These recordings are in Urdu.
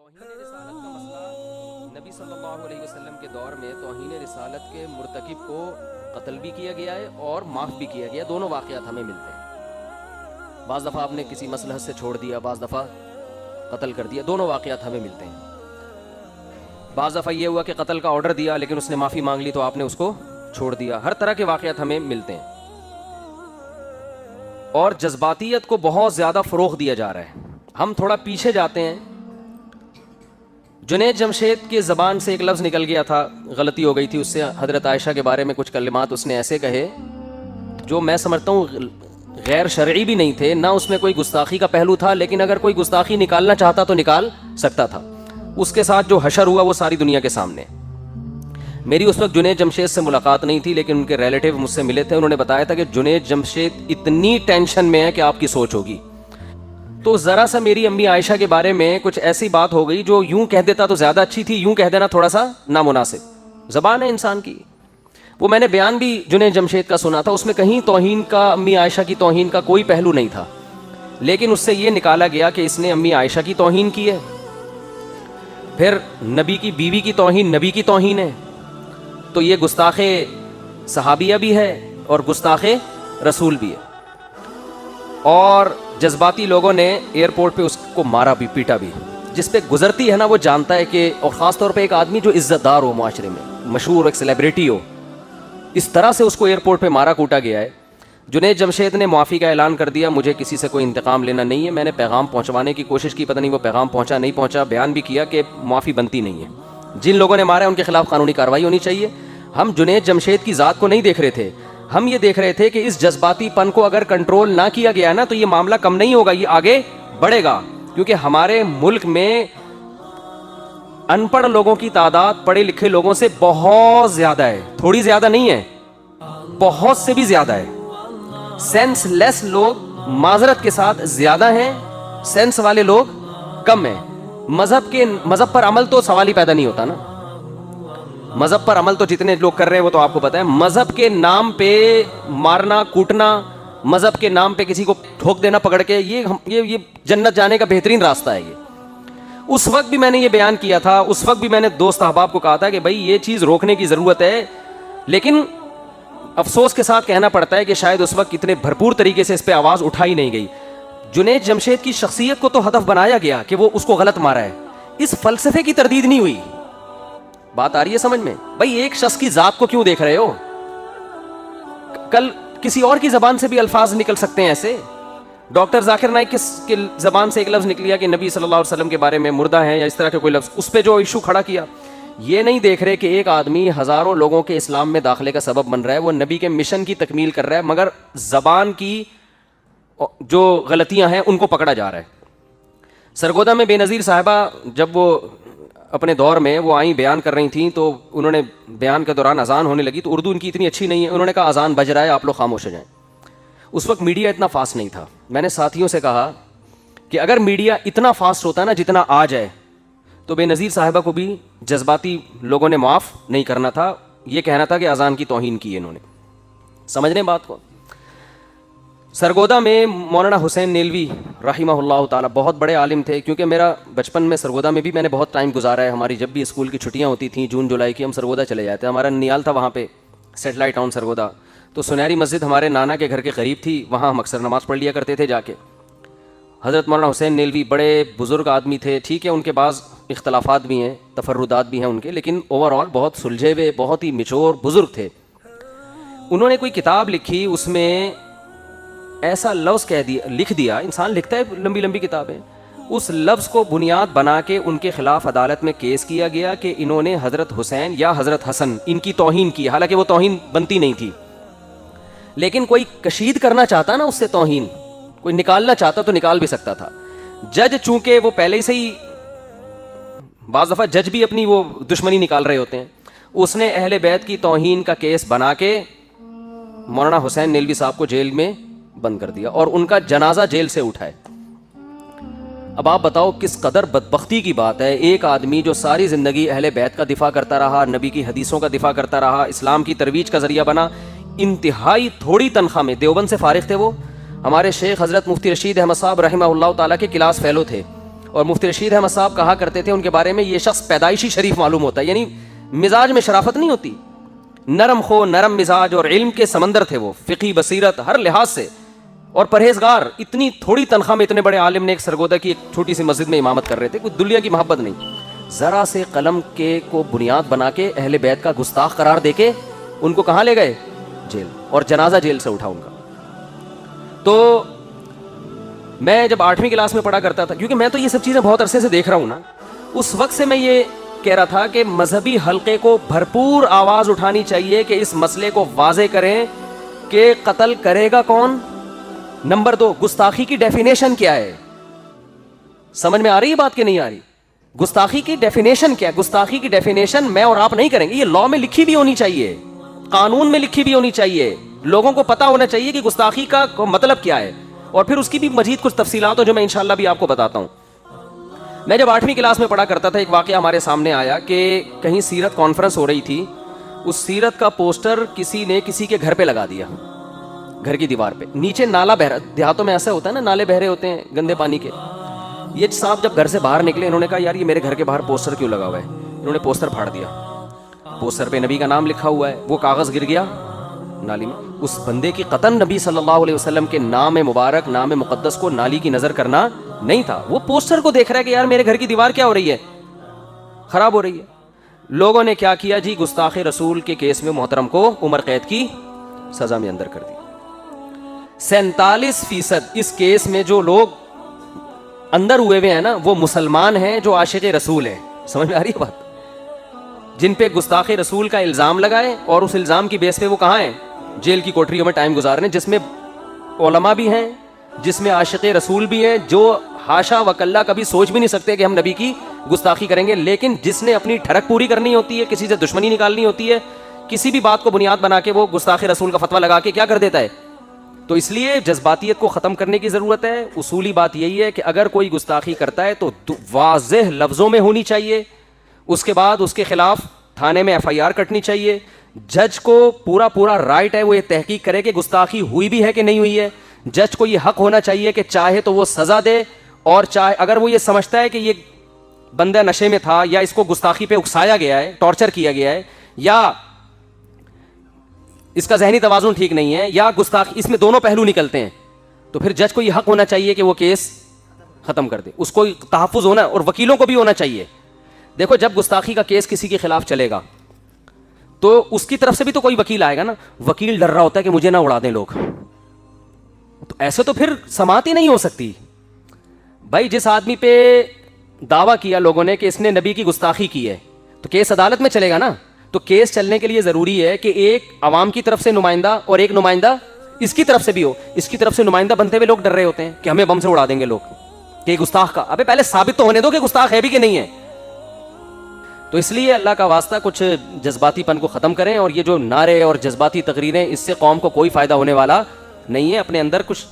توہین رسالت کا مسئلہ نبی صلی اللہ علیہ وسلم کے دور میں توہین رسالت کے مرتکب کو قتل بھی کیا گیا ہے اور معاف بھی کیا گیا. دونوں واقعات ہمیں ملتے ہیں. بعض دفعہ آپ نے کسی مصلحت سے چھوڑ دیا, بعض دفعہ قتل کر دیا. دونوں واقعات ہمیں ملتے ہیں. بعض دفعہ یہ ہوا کہ قتل کا آرڈر دیا لیکن اس نے معافی مانگ لی تو آپ نے اس کو چھوڑ دیا. ہر طرح کے واقعات ہمیں ملتے ہیں. اور جذباتیت کو بہت زیادہ فروغ دیا جا رہا ہے. ہم تھوڑا پیچھے جاتے ہیں. جنید جمشید کی زبان سے ایک لفظ نکل گیا تھا, غلطی ہو گئی تھی اس سے. حضرت عائشہ کے بارے میں کچھ کلمات اس نے ایسے کہے جو میں سمجھتا ہوں غیر شرعی بھی نہیں تھے, نہ اس میں کوئی گستاخی کا پہلو تھا, لیکن اگر کوئی گستاخی نکالنا چاہتا تو نکال سکتا تھا. اس کے ساتھ جو حشر ہوا وہ ساری دنیا کے سامنے. میری اس وقت جنید جمشید سے ملاقات نہیں تھی, لیکن ان کے ریلیٹیو مجھ سے ملے تھے. انہوں نے بتایا تھا کہ جنید جمشید اتنی ٹینشن میں ہے کہ آپ کی سوچ ہوگی. تو ذرا سا میری امی عائشہ کے بارے میں کچھ ایسی بات ہو گئی جو یوں کہہ دیتا تو زیادہ اچھی تھی, یوں کہہ دینا تھوڑا سا نامناسب. زبان ہے انسان کی. وہ میں نے بیان بھی جنید جمشید کا سنا تھا, اس میں کہیں توہین کا, امی عائشہ کی توہین کا کوئی پہلو نہیں تھا, لیکن اس سے یہ نکالا گیا کہ اس نے امی عائشہ کی توہین کی ہے. پھر نبی کی بیوی کی توہین نبی کی توہین ہے, تو یہ گستاخ صحابیہ بھی ہے اور گستاخ رسول بھی ہے. اور جذباتی لوگوں نے ایئرپورٹ پہ اس کو مارا بھی, پیٹا بھی. جس پہ گزرتی ہے نا وہ جانتا ہے کہ, اور خاص طور پہ ایک آدمی جو عزت دار ہو معاشرے میں, مشہور ایک سیلیبریٹی ہو, اس طرح سے اس کو ایئرپورٹ پہ مارا کوٹا گیا ہے. جنید جمشید نے معافی کا اعلان کر دیا, مجھے کسی سے کوئی انتقام لینا نہیں ہے, میں نے پیغام پہنچوانے کی کوشش کی, پتہ نہیں وہ پیغام پہنچا نہیں پہنچا. بیان بھی کیا کہ معافی بنتی نہیں ہے, جن لوگوں نے مارا ہے ان کے خلاف قانونی کارروائی ہونی چاہیے. ہم جنید جمشید کی ذات کو نہیں دیکھ رہے تھے, ہم یہ دیکھ رہے تھے کہ اس جذباتی پن کو اگر کنٹرول نہ کیا گیا نا تو یہ معاملہ کم نہیں ہوگا, یہ آگے بڑھے گا. کیونکہ ہمارے ملک میں ان پڑھ لوگوں کی تعداد پڑھے لکھے لوگوں سے بہت زیادہ ہے, تھوڑی زیادہ نہیں ہے, بہت سے بھی زیادہ ہے. سینس لیس لوگ معذرت کے ساتھ زیادہ ہیں, سینس والے لوگ کم ہیں. مذہب پر عمل تو سوال ہی پیدا نہیں ہوتا نا. مذہب پر عمل تو جتنے لوگ کر رہے ہیں وہ تو آپ کو پتہ ہے. مذہب کے نام پہ مارنا کوٹنا, مذہب کے نام پہ کسی کو ٹھوک دینا پکڑ کے, یہ جنت جانے کا بہترین راستہ ہے. یہ اس وقت بھی میں نے یہ بیان کیا تھا, اس وقت بھی میں نے دوست احباب کو کہا تھا کہ بھائی یہ چیز روکنے کی ضرورت ہے, لیکن افسوس کے ساتھ کہنا پڑتا ہے کہ شاید اس وقت اتنے بھرپور طریقے سے اس پہ آواز اٹھائی نہیں گئی. جنید جمشید کی شخصیت کو تو ہدف بنایا گیا کہ وہ اس کو غلط مارا ہے, اس فلسفے کی تردید نہیں ہوئی. بات آ رہی ہے سمجھ میں؟ بھائی ایک شخص کی ذات کو کیوں دیکھ رہے ہو؟ کل کسی اور کی زبان سے بھی الفاظ نکل سکتے ہیں ایسے. ڈاکٹر ذاکر نائک کی زبان سے ایک لفظ نکلیا کہ نبی صلی اللہ علیہ وسلم کے بارے میں مردہ ہیں یا اس طرح کے کوئی لفظ, اس پہ جو ایشو کھڑا کیا. یہ نہیں دیکھ رہے کہ ایک آدمی ہزاروں لوگوں کے اسلام میں داخلے کا سبب بن رہا ہے, وہ نبی کے مشن کی تکمیل کر رہا ہے, مگر زبان کی جو غلطیاں ہیں ان کو پکڑا جا رہا ہے. سرگودا میں بے نظیر صاحبہ جب وہ اپنے دور میں وہ آئیں بیان کر رہی تھیں تو انہوں نے بیان کے دوران اذان ہونے لگی, تو اردو ان کی اتنی اچھی نہیں ہے, انہوں نے کہا اذان بج رہا ہے آپ لوگ خاموش ہو جائیں. اس وقت میڈیا اتنا فاسٹ نہیں تھا. میں نے ساتھیوں سے کہا کہ اگر میڈیا اتنا فاسٹ ہوتا نا جتنا آج ہے تو بے نظیر صاحبہ کو بھی جذباتی لوگوں نے معاف نہیں کرنا تھا, یہ کہنا تھا کہ اذان کی توہین کی انہوں نے. سمجھ رہے ہیں بات کو؟ سرگودا میں مولانا حسین نیلوی رحمہ اللہ تعالیٰ بہت بڑے عالم تھے, کیونکہ میرا بچپن میں سرگودا میں بھی میں نے بہت ٹائم گزارا ہے. ہماری جب بھی اسکول کی چھٹیاں ہوتی تھیں جون جولائی کی, ہم سرگودا چلے جاتے. ہمارا ننیال تھا وہاں پہ, سیٹلائٹ ٹاؤن سرگودا, تو سنہری مسجد ہمارے نانا کے گھر کے قریب تھی, وہاں ہم اکثر نماز پڑھ لیا کرتے تھے جا کے. حضرت مولانا حسین نیلوی بڑے بزرگ آدمی تھے, ٹھیک ہے ان کے بعض اختلافات بھی ہیں, تفردات بھی ہیں ان کے, لیکن اوور آل بہت سلجھے ہوئے, بہت ہی میچور بزرگ تھے. انہوں نے کوئی کتاب لکھی, اس میں ایسا لفظ لکھ دیا, انسان لکھتا ہے لمبی لمبی کتابیں, اس لفظ کو بنیاد بنا کے ان کے خلاف عدالت میں کیس کیا گیا کہ انہوں نے حضرت حسین یا حضرت حسن ان کی توہین کی. حالانکہ وہ توہین بنتی نہیں تھی, لیکن کوئی کشید کرنا چاہتا نا اس سے توہین, کوئی نکالنا چاہتا تو نکال بھی سکتا تھا. جج چونکہ وہ پہلے سے ہی, بعض دفعہ جج بھی اپنی وہ دشمنی نکال رہے ہوتے ہیں, اس نے اہل بیت کی توہین کا کیس بنا کے مولانا حسین نیلوی صاحب کو جیل میں بند کر دیا اور ان کا جنازہ جیل سے اٹھائے. اب آپ بتاؤ کس قدر بدبختی کی بات ہے, ایک آدمی جو ساری زندگی اہل بیت کا دفاع کرتا رہا, نبی کی حدیثوں کا دفاع کرتا رہا, اسلام کی ترویج کا ذریعہ بنا, انتہائی تھوڑی تنخواہ میں, دیوبند سے فارغ تھے وہ, ہمارے شیخ حضرت مفتی رشید احمد صاحب رحمہ اللہ تعالیٰ کے کلاس فیلو تھے, اور مفتی رشید احمد صاحب کہا کرتے تھے ان کے بارے میں یہ شخص پیدائشی شریف معلوم ہوتا ہے, یعنی مزاج میں شرافت نہیں ہوتی, نرم خو نرم مزاج اور علم کے سمندر تھے وہ, فقہی بصیرت ہر لحاظ سے, اور پرہیزگار. اتنی تھوڑی تنخواہ میں اتنے بڑے عالم نے ایک سرگودا کی ایک چھوٹی سی مسجد میں امامت کر رہے تھے, کوئی دنیا کی محبت نہیں. ذرا سے قلم کے کو بنیاد بنا کے اہل بیت کا گستاخ قرار دے کے ان کو کہاں لے گئے؟ جیل, اور جنازہ جیل سے اٹھا ان کا. تو میں جب 8ویں کلاس میں پڑھا کرتا تھا, کیونکہ میں تو یہ سب چیزیں بہت عرصے سے دیکھ رہا ہوں نا, اس وقت سے میں یہ کہہ رہا تھا کہ مذہبی حلقے کو بھرپور آواز اٹھانی چاہیے کہ اس مسئلے کو واضح کریں کہ قتل کرے گا کون. نمبر 2, گستاخی کی ڈیفینیشن کیا ہے؟ سمجھ میں آ رہی ہے بات کہ نہیں آ رہی؟ گستاخی کی ڈیفینیشن کیا ہے؟ گستاخی کی ڈیفینیشن میں اور آپ نہیں کریں گے, یہ لاء میں لکھی بھی ہونی چاہیے, قانون میں لکھی بھی ہونی چاہیے, لوگوں کو پتا ہونا چاہیے کہ گستاخی کا مطلب کیا ہے, اور پھر اس کی بھی مزید کچھ تفصیلات ہو جو میں انشاءاللہ بھی آپ کو بتاتا ہوں. میں جب 8ویں کلاس میں پڑھا کرتا تھا, ایک واقعہ ہمارے سامنے آیا کہ کہیں سیرت کانفرنس ہو رہی تھی, اس سیرت کا پوسٹر کسی نے کسی کے گھر پہ لگا دیا, گھر کی دیوار پہ. نیچے نالا بہ رہا, دیہاتوں میں ایسا ہوتا ہے نا, نالے بہ رہے ہوتے ہیں گندے پانی کے. یہ صاحب جب گھر سے باہر نکلے, انہوں نے کہا یار یہ میرے گھر کے باہر پوسٹر کیوں لگا ہوا ہے؟ انہوں نے پوسٹر پھاڑ دیا, پوسٹر پہ نبی کا نام لکھا ہوا ہے, وہ کاغذ گر گیا نالی میں. اس بندے کی قطعاً نبی صلی اللہ علیہ وسلم کے نام مبارک, نام مقدس کو نالی کی نظر کرنا نہیں تھا. وہ پوسٹر کو دیکھ رہا ہے کہ یار میرے گھر کی دیوار کیا ہو رہی ہے, خراب ہو رہی ہے. لوگوں نے کیا کیا جی, گستاخ رسول کے کیس میں محترم کو عمر قید کی سزا میں اندر کر دی. 47% اس کیس میں جو لوگ اندر ہوئے ہوئے ہیں نا, وہ مسلمان ہیں جو عاشق رسول ہیں. سمجھ میں آ رہی ہے بات؟ جن پہ گستاخ رسول کا الزام لگائے اور اس الزام کی بیس پہ وہ کہاں ہیں؟ جیل کی کوٹریوں میں ٹائم گزار رہے ہیں, جس میں علماء بھی ہیں, جس میں عاشق رسول بھی ہیں, جو حاشا وکلا کبھی سوچ بھی نہیں سکتے کہ ہم نبی کی گستاخی کریں گے. لیکن جس نے اپنی ٹھڑک پوری کرنی ہوتی ہے, کسی سے دشمنی نکالنی ہوتی ہے, کسی بھی بات کو بنیاد بنا کے وہ گستاخ رسول کا فتویٰ لگا کے کیا کر دیتا ہے. تو اس لیے جذباتیت کو ختم کرنے کی ضرورت ہے. اصولی بات یہی ہے کہ اگر کوئی گستاخی کرتا ہے تو واضح لفظوں میں ہونی چاہیے, اس کے بعد اس کے خلاف تھانے میں FIR کٹنی چاہیے. جج کو پورا رائٹ ہے وہ یہ تحقیق کرے کہ گستاخی ہوئی بھی ہے کہ نہیں ہوئی ہے. جج کو یہ حق ہونا چاہیے کہ چاہے تو وہ سزا دے, اور چاہے اگر وہ یہ سمجھتا ہے کہ یہ بندہ نشے میں تھا, یا اس کو گستاخی پہ اکسایا گیا ہے, ٹارچر کیا گیا ہے, یا اس کا ذہنی توازن ٹھیک نہیں ہے, یا گستاخی, اس میں دونوں پہلو نکلتے ہیں, تو پھر جج کو یہ حق ہونا چاہیے کہ وہ کیس ختم کر دے. اس کو تحفظ ہونا, اور وکیلوں کو بھی ہونا چاہیے. دیکھو جب گستاخی کا کیس کسی کے خلاف چلے گا تو اس کی طرف سے بھی تو کوئی وکیل آئے گا نا. وکیل ڈر رہا ہوتا ہے کہ مجھے نہ اڑا دیں لوگ, تو ایسے تو پھر سماعت ہی نہیں ہو سکتی. بھائی جس آدمی پہ دعویٰ کیا لوگوں نے کہ اس نے نبی کی گستاخی کی ہے, تو کیس عدالت میں چلے گا نا. تو کیس چلنے کے لیے ضروری ہے کہ ایک عوام کی طرف سے نمائندہ اور ایک نمائندہ اس کی طرف سے بھی ہو. اس کی طرف سے نمائندہ بنتے ہوئے لوگ ڈر رہے ہوتے ہیں کہ ہمیں بم سے اڑا دیں گے لوگ, کہ گستاخ کا. ابے پہلے ثابت تو ہونے دو کہ گستاخ ہے بھی کہ نہیں ہے. تو اس لیے اللہ کا واسطہ کچھ جذباتی پن کو ختم کریں, اور یہ جو نعرے اور جذباتی تقریریں, اس سے قوم کو کوئی فائدہ ہونے والا نہیں ہے. اپنے اندر کچھ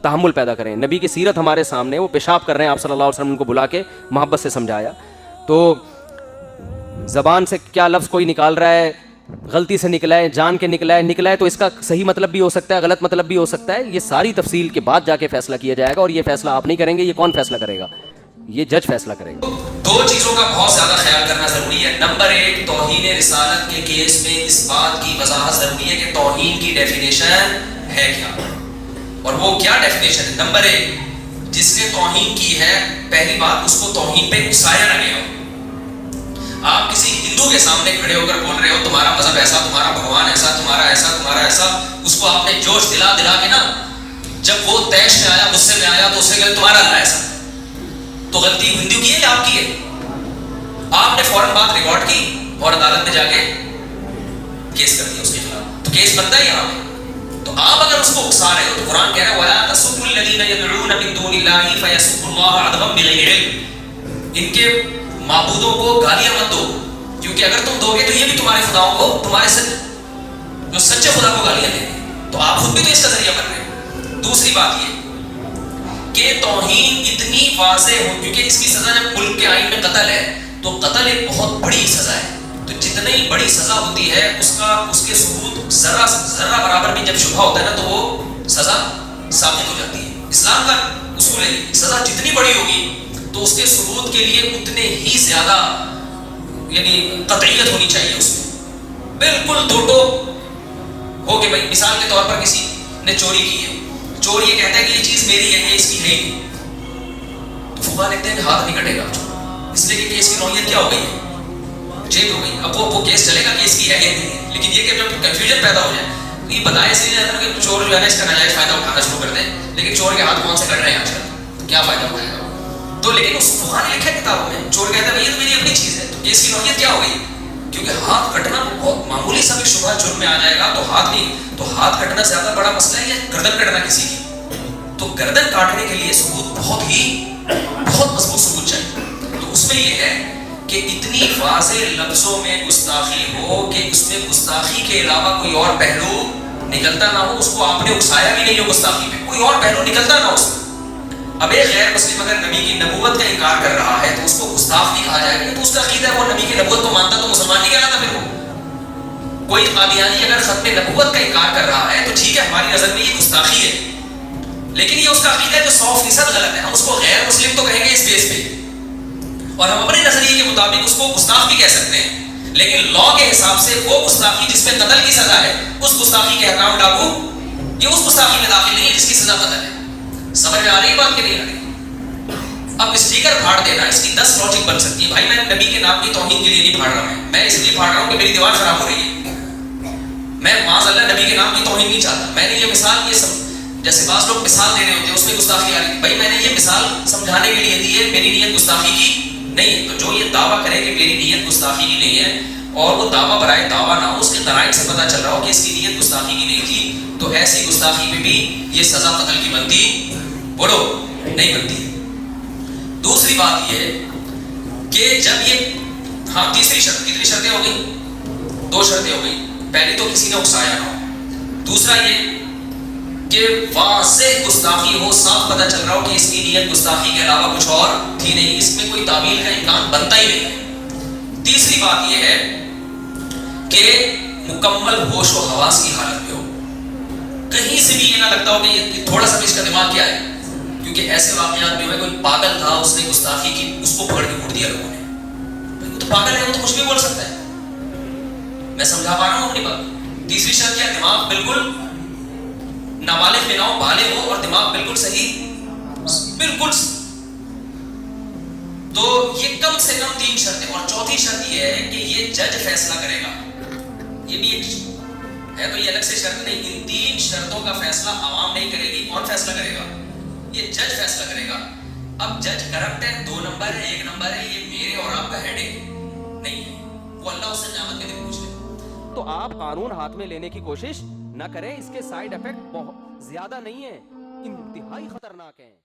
تحمل پیدا کریں. نبی کی سیرت ہمارے سامنے, وہ پیشاب کر رہے ہیں, آپ صلی اللہ علیہ وسلم ان کو بلا کے محبت سے سمجھایا. تو زبان سے کیا لفظ کوئی نکال رہا ہے, غلطی سے نکلا ہے, جان کے نکلا ہے تو اس کا صحیح مطلب بھی ہو سکتا ہے, غلط مطلب بھی ہو سکتا ہے. یہ ساری تفصیل کے بعد جا کے فیصلہ کیا جائے گا, اور یہ فیصلہ آپ نہیں کریں گے. یہ کون فیصلہ کرے گا؟ یہ جج فیصلہ کرے گا. دو چیزوں کا بہت زیادہ خیال کرنا ضروری ہے. نمبر 1, توہین رسالت کے کیس میں اس بات کی وضاحت ضروری ہے کہ توہین کی ڈیفینیشن ہے کیا, اور وہ کیا ڈیفینیشن ہے. نمبر 1, جس نے توہین کی ہے, پہلی بات اس کو توہین پہ اکسایا نہ گیا ہو. آپ کسی ہندو کے سامنے کھڑے ہو کر بول رہے ہو تمہارا مذہب ایسا, تمہارا بھگوان ایسا, تمہارا ایسا, تمہارا ایسا, اس کو آپ نے جوش دلا کے نا, جب وہ طیش میں آیا, غصے میں آیا, تو اسے کہا تمہارا اللہ ایسا. تو غلطی ہندو کی ہے یا آپ کی ہے؟ آپ نے فوراً بات ریکارڈ کی اور عدالت میں جا کے کیس کر دیا اس کے خلاف, تو کیس بنتا ہے یہاں پہ. تو آپ اگر اس کو اکسا رہے ہو تو قرآن کہہ رہا ہے وَلَا تَسُبُّوا الَّذِينَ يَدْعُونَ مِن دُونِ اللَّهِ فَيَسُبُّوا اللَّهَ عَدْوًا بِغَيْرِ عِلْمٍ. ان کے معبودوں کو گالیاں مت دو, کیونکہ اگر تم دو گے تو یہ بھی تمہارے خداؤں کو, تمہارے جو سچے خدا کو گالیاں دیں گے, تو آپ خود بھی تو اس کا ذریعہ بن رہے ہیں. دوسری بات یہ کہ توہین اتنی واضح ہو, کیونکہ اس کی سزا جب ملک کے آئین میں قتل ہے تو قتل ایک بہت بڑی سزا ہے. تو جتنی بڑی سزا ہوتی ہے اس کے ثبوت ذرہ برابر بھی جب شبہ ہوتا ہے نا, تو وہ سزا ثابت ہو جاتی ہے. اسلام کا اصول ہے سزا جتنی بڑی ہوگی تو اس کے ثبوت کے لیے اتنے ہی زیادہ یعنی قطعیت ہونی چاہیے اس میں، بالکل دو ٹوک ہو کہ بھائی مثال کے طور پر کسی نے چوری کی ہے، چور یہ کہتا ہے کہ یہ چیز میری ہے، یہ اس کی ہے ہی نہیں، تو فقہا لکھتے ہیں کہ ہاتھ نہیں کٹے گا، اس لیے کہ کیس کی نوعیت کیا ہو گئی ہے، چینج ہو گئی، اب وہ کیس چلے گا کیس کی ہے یا نہیں ہے، لیکن یہ کہ جب کنفیوژن پیدا ہو جائے، یہ بتائے سے نہیں جاتا کہ چور جو ہے نا اس کا ناجائز فائدہ اٹھانا شروع کر دیں، لیکن چور کے ہاتھ کون سے کٹ رہے ہیں آج کل، کیا فائدہ اٹھائے گا؟ تو لیکن اس فقہا نے لکھا کتابوں میں، چور کہتا ہے یہ تو میری اپنی چیز ہے، تو کیس کی نوعیت کیا ہو گئی؟ کیونکہ ہاتھ کٹنا بہت معمولی سا بھی شبہ جرم میں آ جائے گا تو ہاتھ نہیں، تو ہاتھ کٹنا زیادہ بڑا مسئلہ ہے یا گردن کٹنا کسی کی؟ تو گردن کاٹنے کے لیے ثبوت بہت مضبوط ثبوت چاہیے، تو اس میں یہ ہے کہ اتنی واضح لفظوں میں گستاخی ہو کہ اس میں گستاخی کے علاوہ کوئی اور پہلو نکلتا نہ ہو، اس کو آپ نے اکسایا بھی نہیں ہو گستاخی میں، کوئی اور پہلو نکلتا نہ ہو اس میں۔ اب ایک غیر مسلم اگر نبی کی نبوت کا انکار کر رہا ہے تو اس کو گستاخ نہیں کہا جائے گا، تو اس کا عقیدہ ہے وہ نبی کی نبوت کو مانتا تو مسلمان نہیں کہلاتا پھر وہ۔ کوئی قادیانی اگر ختم نبوت کا انکار کر رہا ہے تو ٹھیک ہے، ہماری نظر میں یہ گستاخی ہے، لیکن یہ اس کا عقیدہ ہے جو 100% غلط ہے، ہم اس کو غیر مسلم تو کہیں گے اس بیس پہ، اور ہم اپنے نظریے کے مطابق اس کو گستاخ بھی کہہ سکتے ہیں، لیکن لا کے حساب سے وہ گستاخی جس میں قتل کی سزا ہے اس گستاخی کے احکام لاگو یہ اس گستاخی میں داخل نہیں ہے جس کی سزا قتل ہے۔ سمجھ میں آ رہی بات کہ نہیں آ رہی؟ اب اسٹیکر پھاڑ دینا اس کی 10 لاجک بن سکتی ہے، بھائی میں نبی کے نام کی توہین کے لیے نہیں پھاڑ رہا، میں اس لیے پھاڑ رہا ہوں کہ میری دیوار خراب ہو رہی ہے، میں معاذ اللہ نبی کے نام کی توہین نہیں چاہتا، میں نے یہ مثال جیسے بعض لوگ مثال دے رہے ہوتے ہیں اس میں گستاخی آ رہی ہے، بھائی میں نے یہ مثال سمجھانے کے لیے دی ہے، میری نیت گستاخی کی نہیں ہے، تو جو یہ دعویٰ کرے کہ میری نیت گستاخی کی نہیں ہے اور وہ دعویٰ برائے دعویٰ نہ ہو، اس کے قرائن سے پتہ چل رہا ہو کہ اس کی نیت گستاخی کی نہیں تھی، تو ایسی گستاخی میں بھی یہ سزا قتل کی بنتی بولو نہیں بنتی۔ دوسری بات یہ کہ جب یہ تیسری شرط، کتنی شرطیں ہو گئی؟ 2 شرطیں ہو گئی، پہلی تو کسی نے اکسایا نہ ہو، دوسرا یہ کہ واضح گستاخی ہو، صاف پتہ چل رہا ہو کہ اس کی نیت گستاخی کے علاوہ کچھ اور تھی نہیں، اس میں کوئی تعویل کا امکان بنتا ہی نہیں ہے۔ تیسری بات یہ ہے کہ مکمل ہوش و حواس کی حالت میں ہو، کہیں سے بھی یہ نہ لگتا ہو کہ یہ تھوڑا سا بھی اس کا دماغ کیا ہے، کیونکہ ایسے واقعات بھی ہوئے کوئی پاگل تھا اس نے گستاخی کی، اس کو پکڑ کے گھڑ دیا لوگوں نے، بھائی وہ تو پاگل ہے، وہ تو کچھ بھی بول سکتا ہے، میں سمجھا پا رہا ہوں اپنی بات۔ تیسری شرط کیا؟ دماغ بالکل نابالغ میں نہ ہو، بالغ ہو اور دماغ بالکل صحیح، بالکل۔ تو یہ کم سے کم 3 شرطیں، اور چوتھی شرط یہ ہے کہ یہ جج فیصلہ کرے گا، یہ بھی ایک ہے، تو یہ الگ سے شرط نہیں، ان 3 شرطوں کا فیصلہ عوام نہیں کرے گی، کون فیصلہ کرے گا؟ یہ جج فیصلہ کرے گا۔ اب جج کرپٹ ہے، 2 نمبر ہے، 1 نمبر ہے، یہ میرے اور آپ کا ہیڈ نہیں ہے، وہ اللہ اس سے قیامت کے دن پوچھ لے۔ تو آپ قانون ہاتھ میں لینے کی کوشش نہ کریں، اس کے سائیڈ ایفیکٹ بہت زیادہ نہیں ہیں، انتہائی خطرناک ہیں۔